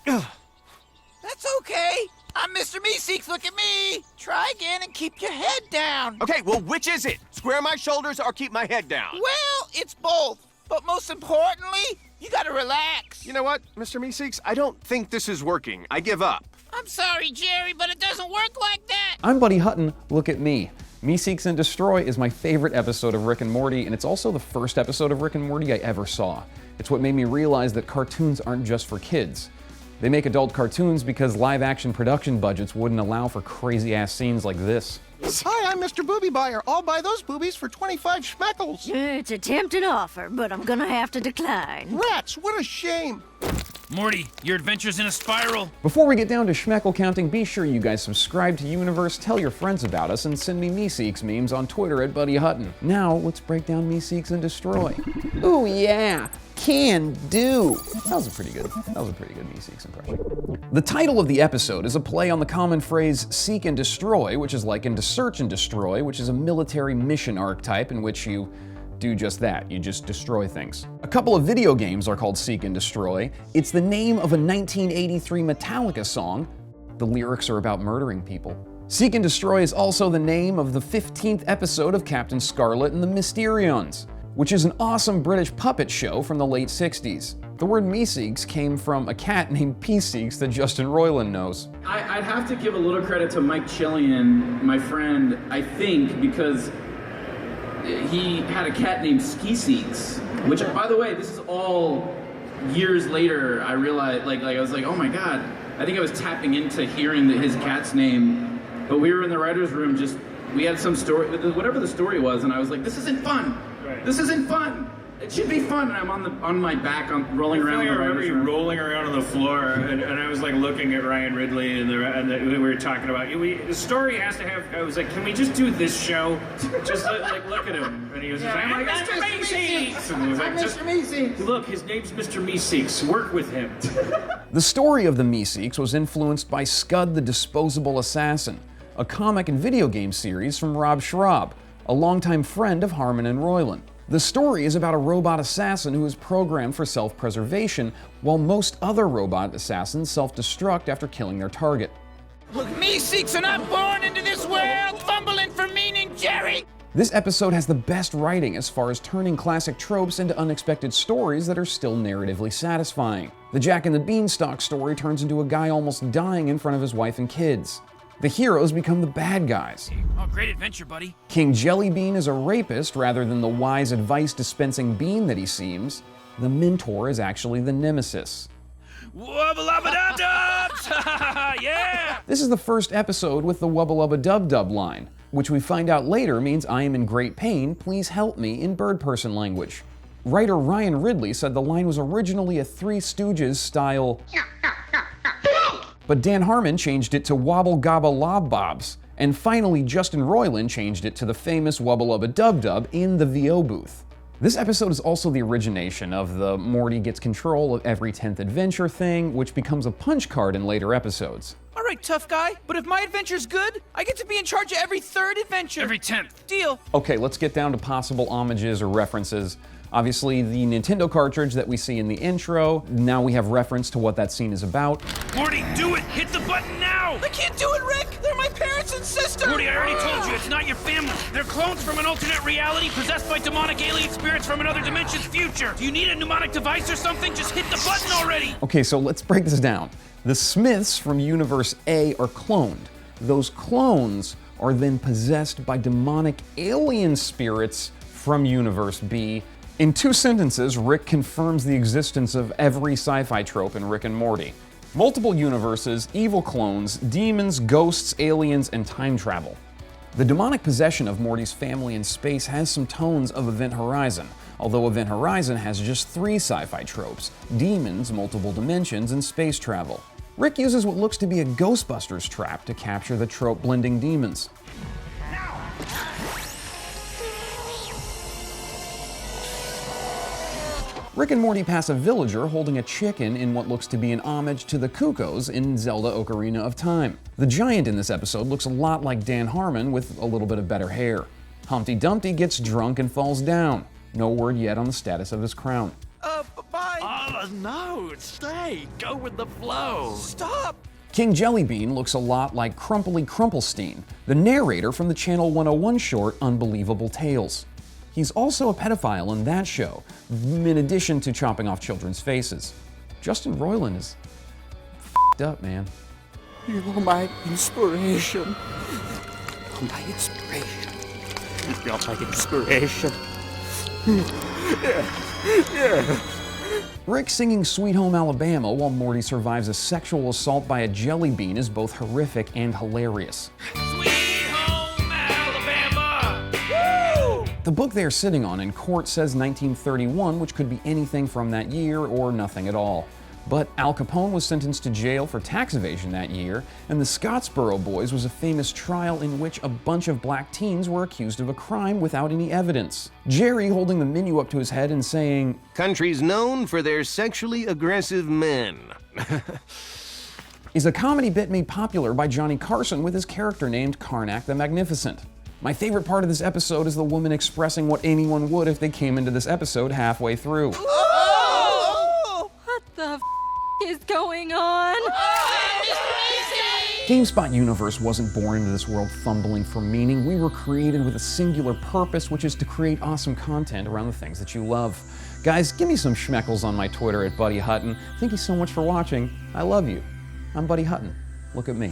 That's okay. I'm Mr. Meeseeks, look at me. Try again and keep your head down. Okay, well, which is it? Square my shoulders or keep my head down? Well, it's both. But most importantly, you gotta relax. You know what, Mr. Meeseeks? I don't think this is working. I give up. I'm sorry, Jerry, but it doesn't work like that. I'm Buddy Hutton, look at me. Meeseeks and Destroy is my favorite episode of Rick and Morty, and it's also the first episode of Rick and Morty I ever saw. It's what made me realize that cartoons aren't just for kids. They make adult cartoons because live-action production budgets wouldn't allow for crazy-ass scenes like this. Hi, I'm Mr. Booby Buyer. I'll buy those boobies for 25 schmeckles. It's a tempting offer, but I'm gonna have to decline. Rats, what a shame. Morty, your adventure's in a spiral. Before we get down to schmeckle counting, be sure you guys subscribe to Universe, tell your friends about us, and send me Meeseeks memes on Twitter at Buddy Hutton. Now, let's break down Meeseeks and Destroy. Ooh yeah, can do. That was a pretty good Meeseeks impression. The title of the episode is a play on the common phrase seek and destroy, which is likened to search and destroy, which is a military mission archetype in which you do just that, you just destroy things. A couple of video games are called Seek and Destroy. It's the name of a 1983 Metallica song. The lyrics are about murdering people. Seek and Destroy is also the name of the 15th episode of Captain Scarlet and the Mysterions, which is an awesome British puppet show from the late 60s. The word Meeseeks came from a cat named Peaseeks that Justin Roiland knows. I'd have to give a little credit to Mike Chillian, my friend, I think, because he had a cat named Skeeseeks, which, by the way, this is all years later. I realized, I was like, oh my god, I think I was tapping into hearing his cat's name, but we were in the writer's room, we had some story, whatever the story was, and I was like, this isn't fun. Right. This isn't fun. It should be fun, and I'm on my back, rolling around. I remember you rolling around on the floor, and I was like looking at Ryan Ridley, and we were talking about the story has to have. I was like, can we just do this show? Just look at him, and he was just like, Mr. Meeseeks. And I was like, Mr. Meeseeks. Look, his name's Mr. Meeseeks. Work with him. The story of the Meeseeks was influenced by Scud the Disposable Assassin, a comic and video game series from Rob Schrab, a longtime friend of Harmon and Roiland. The story is about a robot assassin who is programmed for self-preservation, while most other robot assassins self-destruct after killing their target. Look, Meeseeks are not born into this world, fumbling for meaning, Jerry! This episode has the best writing as far as turning classic tropes into unexpected stories that are still narratively satisfying. The Jack and the Beanstalk story turns into a guy almost dying in front of his wife and kids. The heroes become the bad guys. Oh, great adventure, buddy. King Jellybean is a rapist rather than the wise advice-dispensing bean that he seems. The mentor is actually the nemesis. Wubba-lubba-dub-dubs! Yeah! This is the first episode with the wubba-lubba-dub-dub line, which we find out later means I am in great pain, please help me in bird person language. Writer Ryan Ridley said the line was originally a Three Stooges style, but Dan Harmon changed it to Wobble Gobble Lob Bobs, and finally Justin Roiland changed it to the famous Wubba Lubba Dub Dub in the VO booth. This episode is also the origination of the Morty gets control of every 10th adventure thing, which becomes a punch card in later episodes. All right, tough guy, but if my adventure's good, I get to be in charge of every third adventure. Every 10th. Deal. Okay, let's get down to possible homages or references. Obviously, the Nintendo cartridge that we see in the intro. Now we have reference to what that scene is about. Morty, do it! Hit the button now! I can't do it, Rick! They're my parents and sister! Morty, I already told you, it's not your family. They're clones from an alternate reality possessed by demonic alien spirits from another dimension's future. Do you need a mnemonic device or something? Just hit the button already! Okay, so let's break this down. The Smiths from Universe A are cloned. Those clones are then possessed by demonic alien spirits from Universe B. In 2 sentences, Rick confirms the existence of every sci-fi trope in Rick and Morty. Multiple universes, evil clones, demons, ghosts, aliens, and time travel. The demonic possession of Morty's family in space has some tones of Event Horizon, although Event Horizon has just 3 sci-fi tropes: demons, multiple dimensions, and space travel. Rick uses what looks to be a Ghostbusters trap to capture the trope-blending demons. Rick and Morty pass a villager holding a chicken in what looks to be an homage to the Cuckoos in Zelda Ocarina of Time. The giant in this episode looks a lot like Dan Harmon with a little bit of better hair. Humpty Dumpty gets drunk and falls down. No word yet on the status of his crown. Bye. Oh, no, stay. Go with the flow. Stop! King Jellybean looks a lot like Crumply Crumplestein, the narrator from the Channel 101 short Unbelievable Tales. He's also a pedophile in that show, in addition to chopping off children's faces. Justin Roiland is f***ed up, man. You're my inspiration. You're my inspiration. You're my inspiration. Yeah. Rick singing Sweet Home Alabama while Morty survives a sexual assault by a jelly bean is both horrific and hilarious. Sweet home Alabama! Woo! The book they're sitting on in court says 1931, which could be anything from that year or nothing at all. But Al Capone was sentenced to jail for tax evasion that year, and the Scottsboro Boys was a famous trial in which a bunch of black teens were accused of a crime without any evidence. Jerry holding the menu up to his head and saying, Countries known for their sexually aggressive men. is a comedy bit made popular by Johnny Carson with his character named Karnak the Magnificent. My favorite part of this episode is the woman expressing what anyone would if they came into this episode halfway through. What the is going on? GameSpot Universe wasn't born into this world fumbling for meaning. We were created with a singular purpose, which is to create awesome content around the things that you love. Guys, give me some schmeckles on my Twitter at Buddy Hutton. Thank you so much for watching. I love you. I'm Buddy Hutton. Look at me.